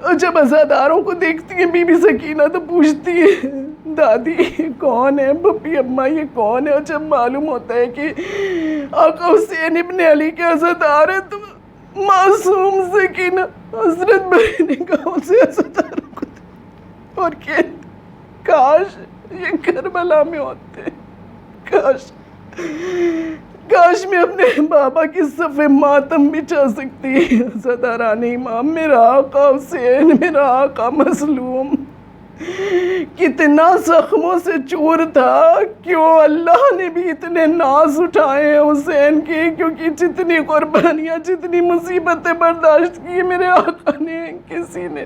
اور جب عزاداروں کو دیکھتی ہے بی بی سکینہ تو پوچھتی ہے دادی کون ہے، بھبی اماں یہ کون ہے، اور جب معلوم ہوتا ہے کہ آقا حسین ابن علی کے عزادار ہیں تو معصوم سکینہ حضرت بھائی نے کہا اسے عزاداروں کو، اور کہ کاش یہ کربلا میں ہوتے، کاش میں اپنے بابا کی صف ماتم بچھا سکتی۔ عزاداران امام، میرا آقا حسین، میرا آقا مظلوم کتنا زخموں سے چور تھا، کیوں اللہ نے بھی اتنے ناز اٹھائے ہیں حسین کے، کیونکہ جتنی قربانیاں، جتنی مصیبتیں برداشت کی میرے آقا نے، کسی نے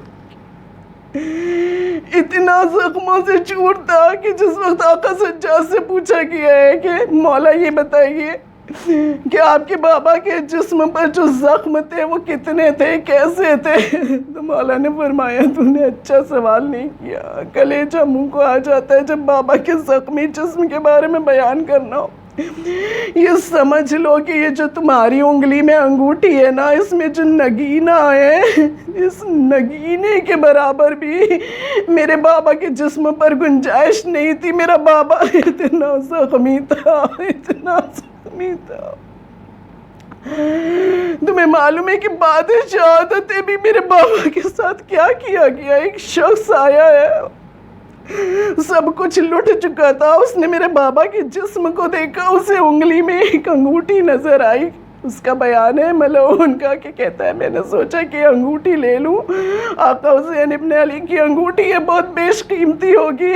اتنا زخموں سے چور تھا کہ جس وقت آقا سجاد سے پوچھا گیا ہے کہ مولا یہ بتائیے کہ آپ کے بابا کے جسم پر جو زخم تھے وہ کتنے تھے، کیسے تھے؟ تو مولا نے فرمایا تو نے اچھا سوال نہیں کیا، کلیجہ منہ کو آ جاتا ہے جب بابا کے زخمی جسم کے بارے میں بیان کرنا ہو۔ یہ سمجھ لو کہ یہ جو تمہاری انگلی میں انگوٹھی ہے نا، اس میں جو نگینہ ہے، اس نگینے کے برابر بھی میرے بابا کے جسم پر گنجائش نہیں تھی۔ میرا بابا اتنا زخمی تھا، اتنا زخمی تھا۔ تمہیں معلوم ہے کہ بعد شہادت بھی میرے بابا کے ساتھ کیا کیا گیا؟ ایک شخص آیا ہے، سب کچھ لٹ چکا تھا، اس نے میرے بابا کے جسم کو دیکھا، اسے انگلی میں ایک انگوٹھی نظر آئی۔ اس کا بیان ہے ملعون کا کہ کہتا ہے میں نے سوچا کہ انگوٹھی لے لوں، آقا حسین ابن علی کی انگوٹھی ہے، بہت بیش قیمتی ہوگی۔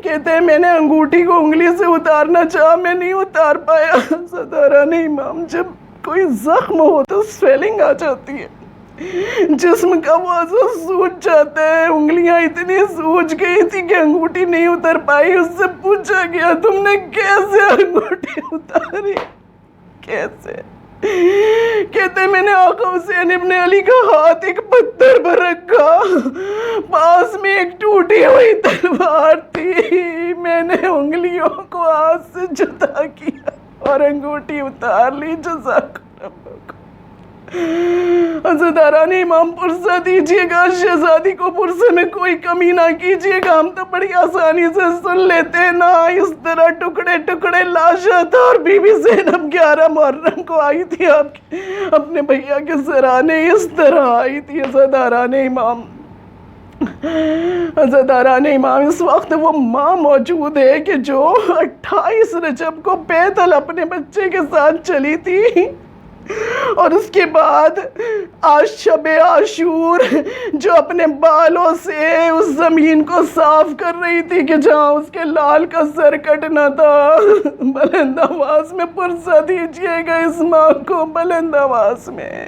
کہتے ہیں میں نے انگوٹھی کو انگلی سے اتارنا چاہا، میں نہیں اتار پایا۔ صداران امام، جب کوئی زخم ہو تو سویلنگ آ جاتی ہے، جسم کا وہ عضو سوج جاتا ہے۔ انگلیاں اتنی سوج گئی تھی کہ انگوٹھی نہیں اتر پائی۔ اس سے پوچھا گیا تم نے کیسے انگوٹھی اتاری، کیسے؟ کہتے میں نے آقا حسین ابن علی کا ہاتھ ایک پتھر پر رکھا، پاس میں ایک ٹوٹی ہوئی تلوار تھی، میں نے انگلیوں کو ہاتھ سے جدا کیا اور انگوٹھی اتار لی۔ جزاک اللہ۔ عزاداران امام، پرسہ دیجئے گا، شہزادی کو پرسے میں کوئی کمی نہ کیجئے گا، ہم تو بڑی آسانی سے سن لیتے ہیں نا۔ اس طرح ٹکڑے ٹکڑے لاشا تھا، اور بی بی زینب 11 محرم کو آئی تھی اپنے بھیا کے سرانے، اس طرح آئی تھی۔ عزاداران امام، عزاداران امام، اس وقت وہ ماں موجود ہے کہ جو 28 رجب کو بیتل اپنے بچے کے ساتھ چلی تھی، اور اس کے بعد آج شب عاشور جو اپنے بالوں سے اس زمین کو صاف کر رہی تھی کہ جہاں اس کے لال کا سر کٹنا تھا۔ بلند آواز میں پرسہ دیجئے گا اس ماں کو، بلند آواز میں۔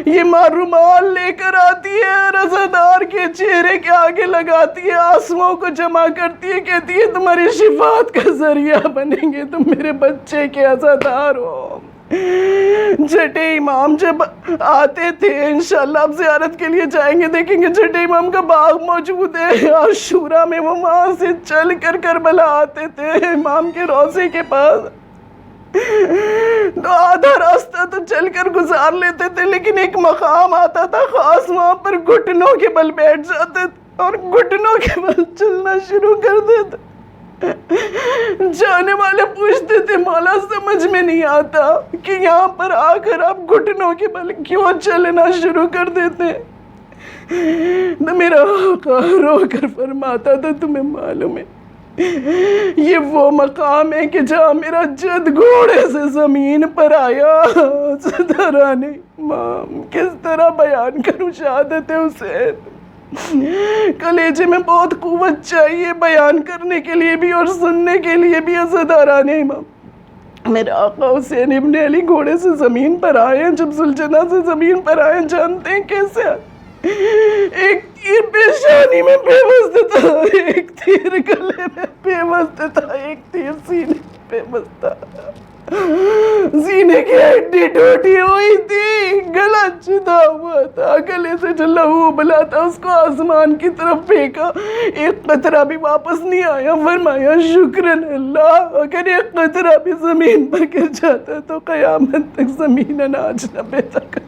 یہ ماں رومال لے کر آتی ہے، رضادار کے چہرے کے آگے لگاتی ہے، آنسوؤں کو جمع کرتی ہے، کہتی ہے تمہاری شفاعت کا ذریعہ بنیں گے، تم میرے بچے کے عزادار ہو۔ جھٹے امام جب آتے تھے، انشاءاللہ آپ زیارت کے لیے جائیں گے، دیکھیں گے جھٹے امام کا باغ موجود ہے عاشورہ میں، وہ وہاں سے چل کر کربلا آتے تھے امام کے روضے کے پاس، تو آدھا راستہ تو چل کر گزار لیتے تھے، لیکن ایک مقام آتا تھا خاص، وہاں پر گھٹنوں کے بل بیٹھ جاتے تھے اور گھٹنوں کے بل چلنا شروع کر دیتے۔ جانے والے پوچھتے تھے مولا سمجھ میں نہیں آتا کہ یہاں پر آ کر آپ گھٹنوں کے بل کیوں چلنا شروع کر دیتے؟ تو میرا آقا رو کر فرماتا تھا تمہیں معلوم ہے یہ وہ مقام ہے کہ جہاں میرا جد گھوڑے سے زمین پر آیا۔ صدران امام، کس طرح بیان کروں شہادت حسین؟ کلیجے میں بہت قوت چاہیے بیان کرنے کے لیے بھی اور سننے کے لیے بھی۔ عزاداران امام، میرے آقا حسین ابن علی گھوڑے سے زمین پر آئے ہیں، جب ذوالجناح سے زمین پر آئے، جانتے ہیں کیسے آئے؟ ایک تیر پیشانی میں پیوست تھا، ایک تیر گلے میں پیوست تھا، ایک تیر سینے میں پیوست تھا، سینے کی ہڈی ٹوٹی ہوئی تھی، گلا چدا ہوا تھا، گلے سے جو لہو ابلا تھا اس کو آسمان کی طرف پھینکا، ایک قطرہ بھی واپس نہیں آیا۔ فرمایا شکرن اللہ، اگر ایک قطرہ بھی زمین پر گر جاتا تو قیامت تک زمین اناج نہ پیدا کرتی۔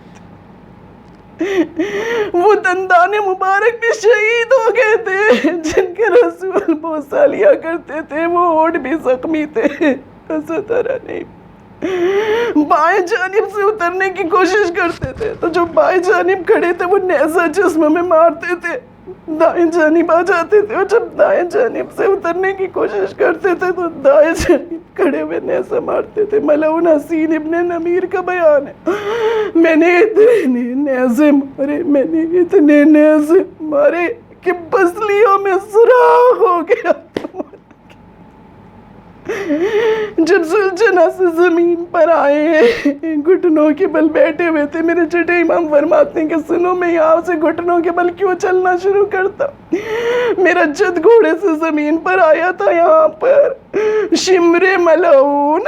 وہ دندان مبارک بھی شہید ہو گئے تھے جن کے رسول بوسہ لیا کرتے تھے، وہ ہونٹ بھی زخمی تھے۔ بائیں جانب سے اترنے کی کوشش کرتے تھے تو جو بائیں جانب کھڑے تھے وہ نیزہ جسم میں مارتے تھے، دائیں جانب آ جاتے تھے، اور جب دائیں جانب سے اترنے کی کوشش کرتے تھے تو دائیں جانب کھڑے ہوئے نیزہ مارتے تھے۔ ملعون حسین ابن نمیر کا بیان ہے، میں نے اتنے نیزے مارے، میں نے اتنے نیزے مارے کہ پسلیوں میں سوراخ ہو گیا۔ جب ذوالجناح سے زمین پر آئے ہیں، گھٹنوں کے بل بیٹھے ہوئے تھے، میرے چھٹے امام فرماتے ہیں کہ سنو میں یہاں سے گھٹنوں کے بل کیوں چلنا شروع کرتا؟ میرا جد گھوڑے سے زمین پر آیا تھا، یہاں پر شمر ملعون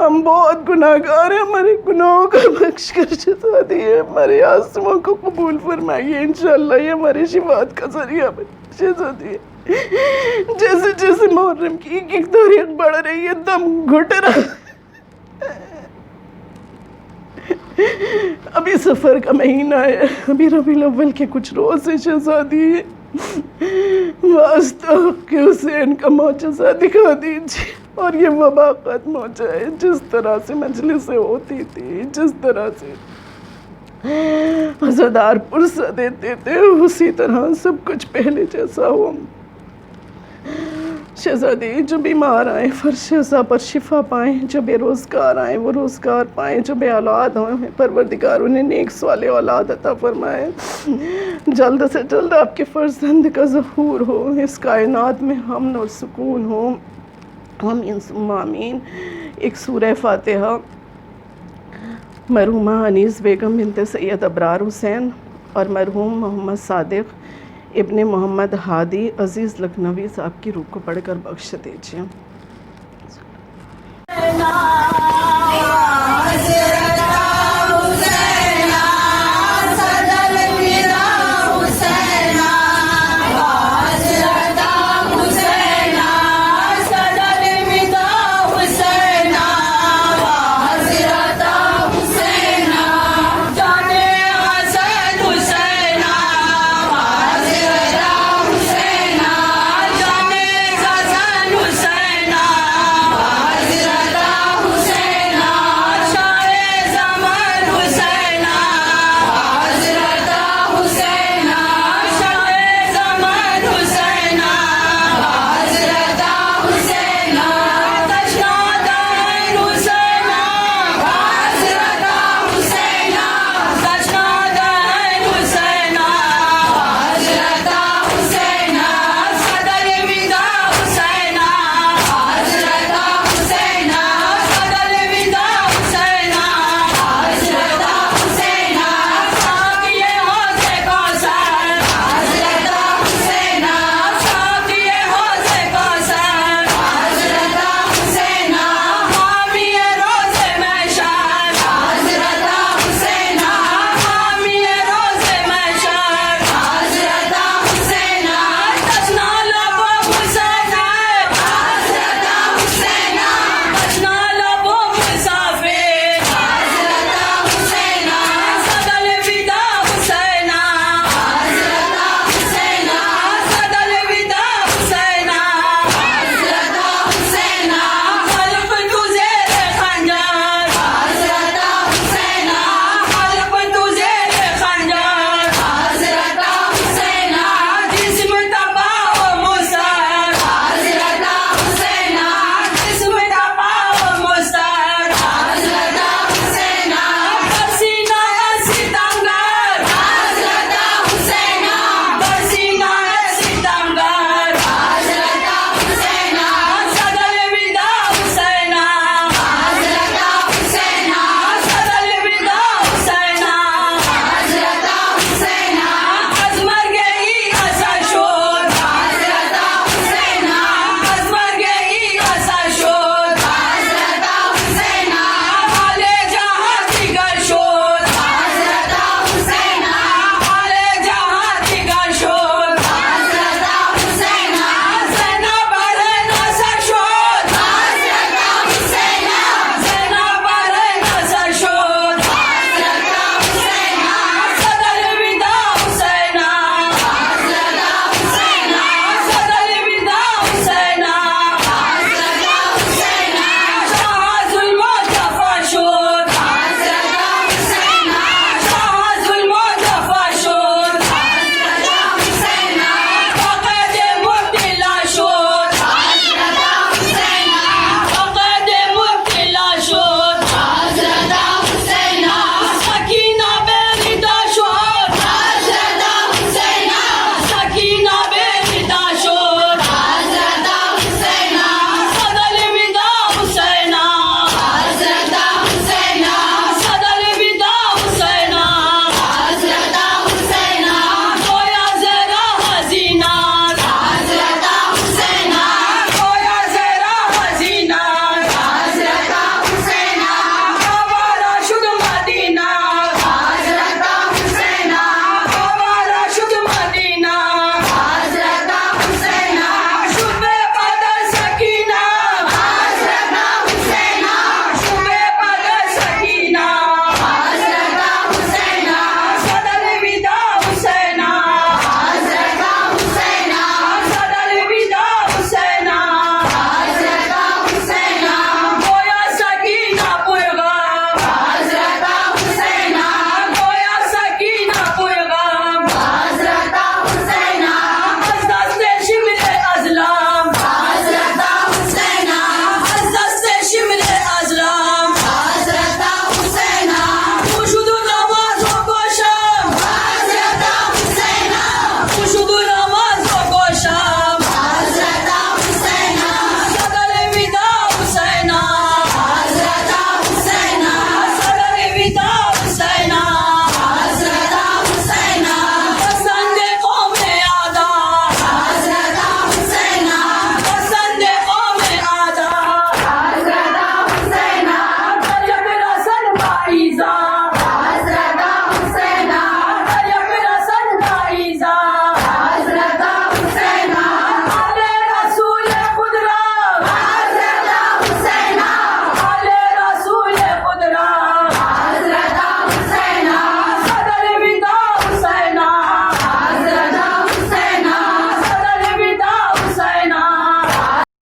ہم بہت گناہگار ہیں، ہمارے گناہوں کو بخش کر شہزادی ہے ہمارے آسموں کو قبول فرمائیے، انشاءاللہ یہ ہماری شفاعت کا ذریعہ بنے شہزادی ہے۔ جیسے جیسے محرم کی ایک تاریخ بڑھ رہی ہے، دم گھٹ رہا ہے۔ ابھی سفر کا مہینہ ہے، ابھی ربیع الاول کے کچھ روز ہے شہزادی، واسطہ کہ حسین کا معجزہ دکھا دیجیے اور یہ وبا ختم ہو جائے۔ جس طرح سے مجلسیں ہوتی تھی، جس طرح سے عزادار پرسہ دیتے تھے، اسی طرح سب کچھ پہلے جیسا ہو۔ شہزادی جو بیمار آئیں فرش عزا پر شفا پائیں، جو بے روزگار آئیں وہ روزگار پائیں، جو بے اولاد ہوں پروردگار انہیں نیک صالح اولاد عطا فرمائے، جلد سے جلد آپ کے فرزند کا ظہور ہو، اس کائنات میں امن اور سکون ہو۔ آمین ثم آمین۔ ایک سورہ فاتحہ مرحومہ انیس بیگم بنت سید ابرار حسین اور مرحوم محمد صادق ابن محمد ہادی عزیز لکھنوی صاحب کی روح کو پڑھ کر بخش دیجیے۔